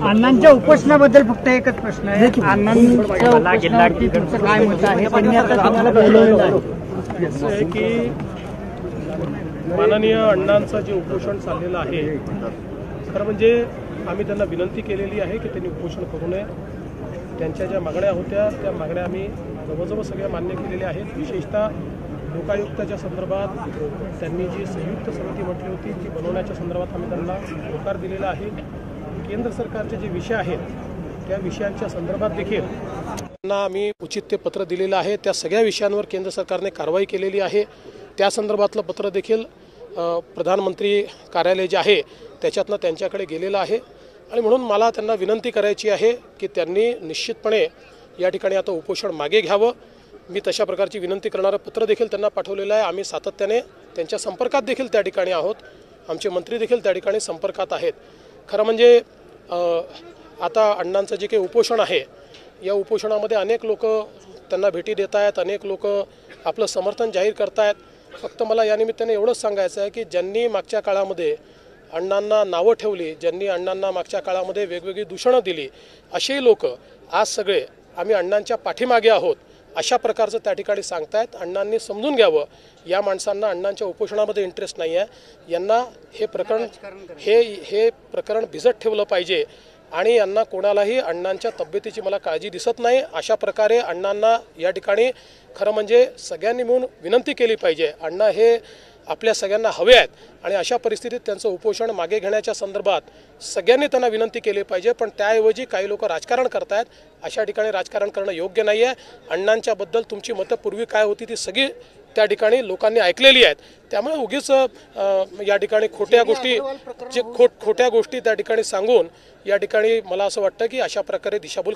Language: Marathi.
अण्णांच्या उपोषणाबद्दल फक्त एकच प्रश्न आहे, अण्णांच्या उपोषणावरती तुमचं काय मत आहे? त्यांनी आता तुम्हाला बोलवलेलं आहे असं आहे की माननीय अण्णांचं जे उपोषण चाललेलं आहे, खरं म्हणजे आम्ही त्यांना विनंती केलेली आहे की त्यांनी उपोषण करू नये. त्यांच्या ज्या मागण्या होत्या त्या मागण्या आम्ही जवळजवळ सगळ्या मान्य केलेल्या आहेत. विशेषतः लोकायुक्ताच्या संदर्भात त्यांनी जी संयुक्त समिती म्हटली होती ती बनवण्याच्या संदर्भात आम्ही त्यांना होकार दिलेला आहे. केंद्र सरकारचे जे विषय आहेत त्या विषयांच्या संदर्भात देखील त्यांना आम्ही उचित ते पत्र दिलेलं आहे. त्या सगळ्या विषयांवर केंद्र सरकारने कारवाई केलेली आहे. त्या संदर्भातलं पत्र देखील प्रधानमंत्री कार्यालय जे आहे त्याच्यातनं त्यांच्याकडे गेलेलं आहे. आणि म्हणून मला त्यांना विनंती करायची आहे की त्यांनी निश्चितपणे या ठिकाणी आता उपोषण मागे घ्यावं. मी तशा प्रकारची विनंती करणारं पत्र देखील त्यांना पाठवलेलं आहे. आम्ही सातत्याने त्यांच्या संपर्कात देखील त्या ठिकाणी आहोत. आमचे मंत्री देखील त्या ठिकाणी संपर्कात आहेत. खरं म्हणजे आता अण्णांचं जे काही उपोषण आहे या उपोषणामध्ये अनेक लोक त्यांना भेटी देत आहेत, अनेक लोक आपलं समर्थन जाहीर करत आहेत. फक्त मला या निमित्ताने एवढंच सांगायचं आहे की ज्यांनी मागच्या काळामध्ये अण्णांना नावं ठेवली, ज्यांनी अण्णांना मागच्या काळामध्ये वेगवेगळी दूषणं दिली, असेही लोक आज सगळे आम्ही अण्णांच्या पाठीमागे आहोत अशा प्रकारचं त्या ठिकाणी सांगतायत. अण्णांनी समजून घ्यावं, या माणसांना अण्णांच्या उपोषणामध्ये इंटरेस्ट नाही आहे. यांना हे प्रकरण भिजत ठेवलं पाहिजे आणि यांना कोणालाही अण्णांच्या तब्येतीची मला काळजी दिसत नाही. अशा प्रकारे अण्णांना या ठिकाणी खरं म्हणजे सगळ्यांनी मिळून विनंती केली पाहिजे. अण्णा हे आपल्या सगळ्यांना हवे आहेत आणि अशा परिस्थितीत त्यांचं उपोषण मागे घेण्याच्या संदर्भात सगळ्यांनी त्यांना विनंती केली पाहिजे. पण त्याऐवजी काही लोक राजकारण करतायत. अशा ठिकाणी राजकारण करणं योग्य नाही आहे. अण्णांच्याबद्दल तुमची मतं पूर्वी काय होती ती सगळी त्या ठिकाणी लोकांनी ऐकलेली आहेत. त्यामुळे उगीच या ठिकाणी खोट्या गोष्टी त्या ठिकाणी सांगून या ठिकाणी मला असं वाटतं की अशा प्रकारे दिशाभूल